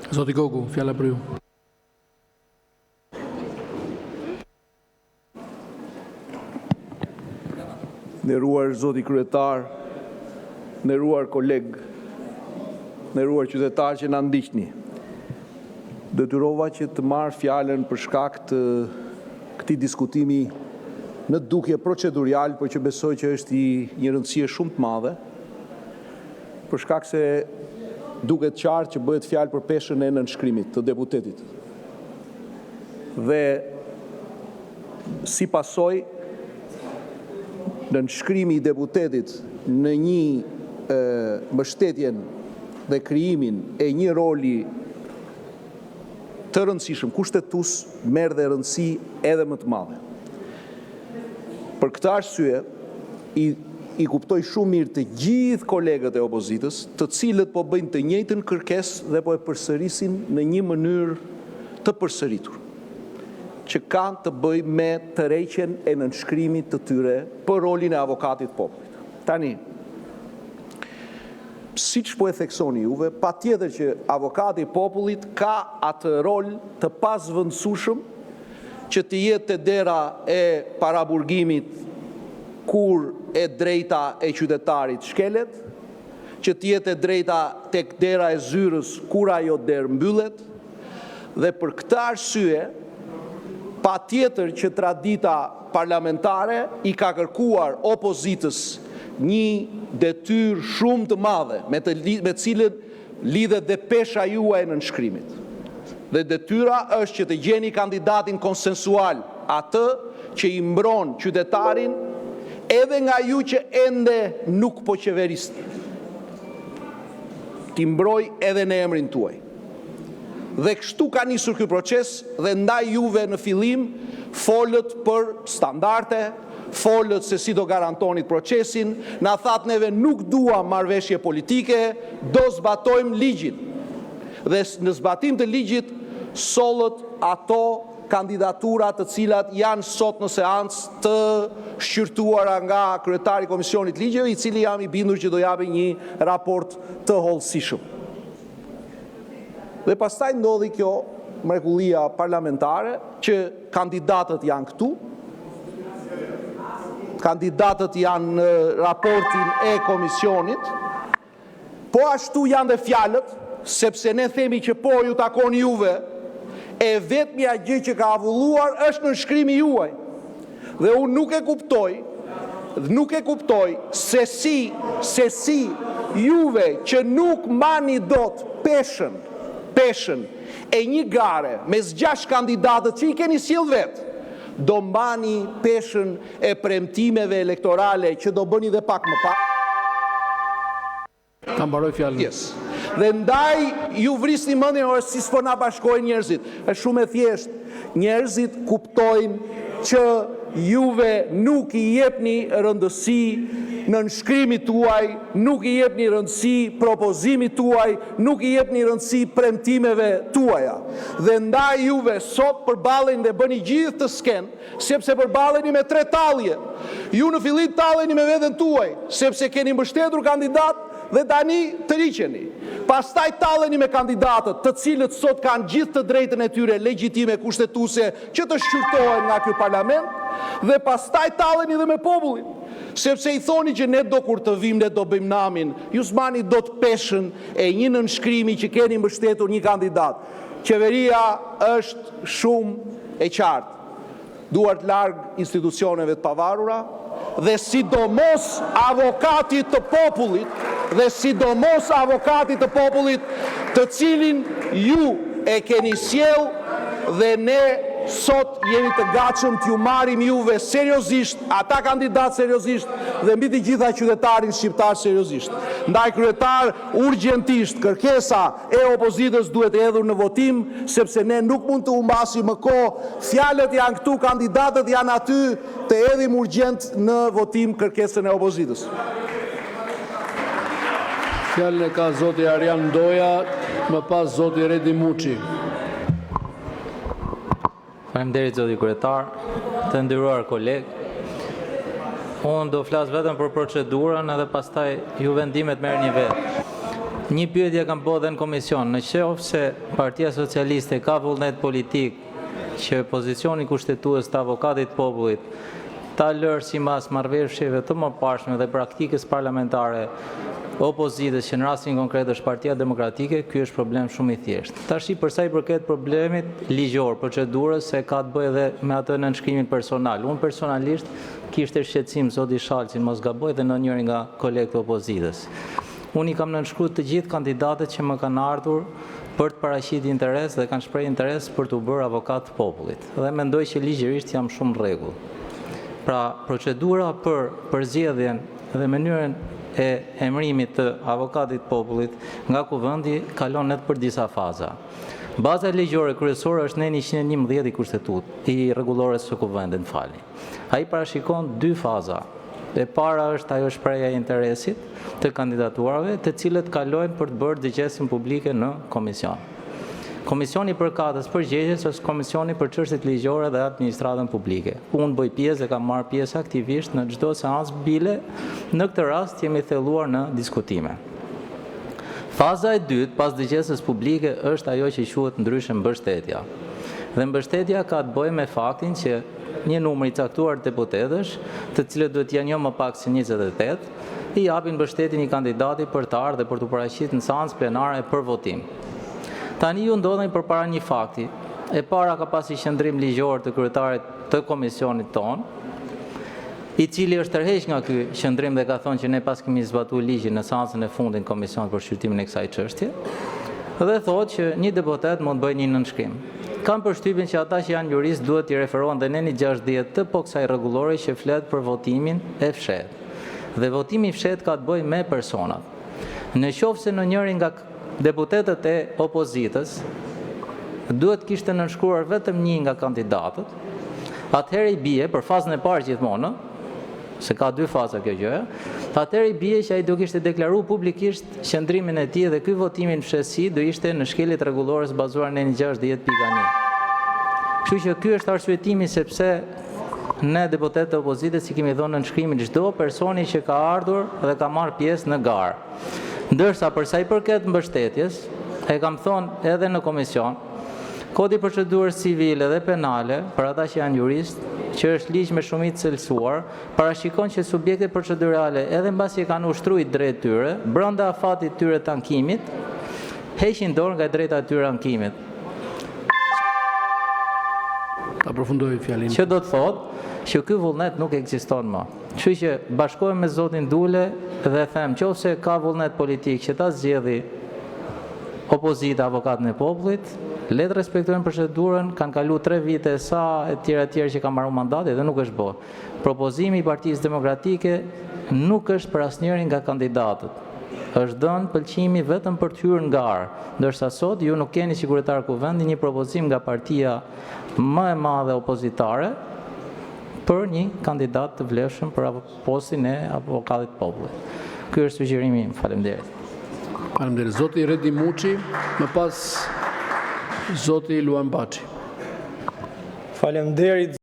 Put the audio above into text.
Zoti Gogu, fjala për ju. Nderuar zoti kryetar, nderuar koleg, nderuar qytetar që na ndiqni. Detyrova që të marr fjalën për shkak të këtij diskutimi në dukje procedurial, por që besoj që është i një rëndësie shumë të madhe, për shkak se duket qartë që bëhet fjalë për peshën e nënshkrimit të deputetit. Dhe si pasojë nënshkrimi i deputetit në një mbështetjen dhe krijimin e një roli të rëndësishëm, kushtetues, merr dhe rëndësi edhe më të madhe. Për këtë arsye, i kuptoj shumë mirë të gjithë kolegët e opozitës, të cilët po bëjnë të njëjtën kërkesë dhe po e përsërisin në një mënyrë të përsëritur, që kanë të bëjnë me tërheqjen e nënshkrimit të tyre për rolin e avokatit popullit. Tani, siç po e theksoni juve, patjetër që avokati i popullit ka atë rol të pasvendësueshëm që të jetë te dera e paraburgimit kur e drejta e qytetarit shkelet, që të jetë e drejta tek dera e zyrës kur ajo derë mbyllet, dhe për këtë arsye patjetër që tradita parlamentare i ka kërkuar opozitës një detyrë shumë të madhe me cilën lidhet dhe pesha juaj në nënshkrimit. Dhe detyra është që të gjeni kandidatin konsensual, atë që i mbron qytetarin edhe nga ju që ende nuk po qeverisni. Ti mbroj edhe në emrin tuaj. Dhe kështu ka nisur ky proces dhe ndaj juve në fillim folët për standarde, folët se si do garantonit procesin, na thatë neve nuk dua marrëveshje politike, do zbatojmë ligjin. Dhe në zbatim të ligjit sollët ato kandidaturat të cilat janë sot në seancë të shqyrtuara nga kryetari i Komisionit Ligjeve, i cili jam i bindur që do japë një raport të hollësishëm. Dhe pastaj ndodhi kjo mrekullia parlamentare që kandidatët janë këtu, kandidatët janë në raportin e komisionit, po ashtu janë dhe fjalët, sepse ne themi që po ju takon juve, e vetmja gjë që ka avulluar është nënshkrimi juaj. Dhe unë nuk e kuptoj se si juve që nuk mani dot peshën e një gare mes 6 kandidatët që i keni sjell vetë, do mbani peshën e premtimeve elektorale që do bëni dhe pak më pak. Ta mbaroj fjalën. Yes. Dhe ndaj ju vrisni mendjen ose si s'po na bashkojnë njerëzit. Është shumë e thjeshtë. Njerëzit kuptojnë që juve nuk i jepni rëndësi në nënshkrimit tuaj, nuk i jepni rëndësi propozimit tuaj, nuk i jepni rëndësi premtimeve tuaja. Dhe ndaj juve sot përballeni dhe bëni gjithë të sken, sepse përballeni me 3 tallje. Ju në fillim talleni me veten tuaj, sepse keni mbështetur kandidat dhe tani të riqeni. Pastaj talleni me kandidatët, të cilët sot kanë gjithë të drejtën e tyre legjitime kushtetuese që të shqyrtohen nga ky parlament, dhe pastaj talleni dhe me popullin. Sepse i thoni që ne do kur të vim, ne do bëjmë namin, ju s'mani do të peshën e një nënshkrimi që keni mbështetur një kandidat. Qeveria është shumë e qartë, duart larg institucioneve të pavarura, dhe sidomos avokatit të popullit, të cilin ju e keni sjell, dhe ne sot jemi të gatshëm t'ju marrim juve seriozisht, ata kandidat seriozisht dhe mbi të gjitha qytetarin shqiptar seriozisht. Ndaj kryetar, urgjentisht kërkesa e opozitës duhet e hedhur në votim, sepse ne nuk mund të humbasim më kohë. Fjalët janë këtu, kandidatët janë aty, të hedhim urgjent në votim kërkesën e opozitës. Fjalën e ka zoti Arjan Ndoja, më pas zoti Redi Muçi. Faleminderit zoti kryetar, të nderuar koleg. Unë do flas vetëm për procedurën edhe pastaj ju vendimet merrni vetë. Një pyetje kam bërë dhe në komision, në qoftë se Partia Socialiste ka vullnet politik që pozicioni kushtetues të avokatit popullit ta lërë si mas marrëveshjeve të mëparshme dhe praktikës parlamentare opozitës, që në rastin konkret është Partia Demokratike, ky është problem shumë i thjeshtë. Tashi përsa i përket problemit ligjor, procedurës, se ka të bëjë edhe me atë në nënshkrimin personal. Unë personalisht kishte shqetësim zoti Shalcin, mos gaboj, dhe në njërin nga kolegët e opozitës. Unë i kam nënshkruar të gjithë kandidatët që më kanë ardhur për të paraqitur interes dhe kanë shprehur interes për të bërë avokat të popullit. Dhe mendoj që ligjërisht jam shumë në rregull. Pra, procedura për përzgjedhjen dhe mënyrën e emërimit të avokatit popullit nga kuvendi kalon net për disa faza. Baza ligjore kryesore është neni 111 i kushtetutit, i rregullores së kuvendit, falni. Ai parashikon 2 faza. E para është ajo shprehja e interesit të kandidatuarve, të cilët kalojnë për të bërë dëgjesin publike në komision. Komisioni përkatës përgjegjës është komisioni për çështjet ligjore dhe administratën publike. Unë bëj pjesë dhe kam marrë pjesë aktivisht në çdo seancë bile. Në këtë rast jemi thelluar në diskutime. Faza e dytë pas dëgjesës publike është ajo që quhet ndryshe mbështetja. Dhe mbështetja ka të bëjë me faktin që një numër i caktuar deputetësh, të cilët duhet janë jo më pak se 28, i japin mbështetjen një kandidati për të ardhur dhe për të paraqitur në seancë plenare për votim. Tani ju ndodheni përpara një fakti. E para ka pasi qendrim ligjor të kryetarit të komisionit ton, i cili është tërheq nga ky qendrim dhe ka thonë që ne pas kemi zbatuar ligjin në seancën e fundit të komisionit për shqyrtimin e kësaj çështje, dhe thotë që një deputet mund të bëjë një nënshkrim. Kam përshtypjen që ata që janë juristë duhet t'i referohen dhe neni 60 të kësaj rregullore që flet për votimin e fshehtë. Dhe votimi i fshehtë ka të bëjë me personat. Në qoftë se në njërin nga deputetët e opozitës duhet kishte nënshkruar vetëm një nga kandidatët, atëherë i bie për fazën e parë gjithmonë, se ka 2 faza kjo gjë, atëherë i bie që ai do kishte deklaruar publikisht qëndrimin e tij dhe ky votimi në fshehësi do ishte në shkeljet rregullore bazuar në 60.1. Kështu që ky është arsyetimi sepse ne deputetët e opozitës i kemi dhënë nënshkrimin çdo personi që ka ardhur dhe ka marrë pjesë në garë. Ndërsa përsa i përket mbështetjes, e kam thonë edhe në komision, Kodi procedurës civile dhe penale, për ata që janë jurist, që është ligj me shumicë cilësuar, parashikon që subjektet procedurale, edhe mbasi e kanë ushtruar drejt tyre, brenda afatit tyre të ankimit, heqin dorë nga drejta e tyre ankimit. Ta përfundoj fjalin. Që do të thotë që ky vullnet nuk ekziston më. Kështu që bashkohem me zotin Dule dhe them, nëse ka vullnet politik që ta zgjedhë opozita avokatën e popullit, le të respektojnë procedurën, kanë kaluar 3 vite sa e tjerë që kanë marrë mandati dhe nuk është bërë. Propozimi i Partisë Demokratike nuk është për asnjërin nga kandidatët. Është dhënë pëlqimi vetëm për të hyrë në garë, ndërsa sot ju nuk keni si kryetar kuvendi një propozim nga partia më e madhe opozitare për një kandidat të vlefshëm për postin e avokatit popullit. Ky është sugjerimi im. Faleminderit. Faleminderit. Zoti Redi Muçi, më pas zoti Luan Baçi. Faleminderit.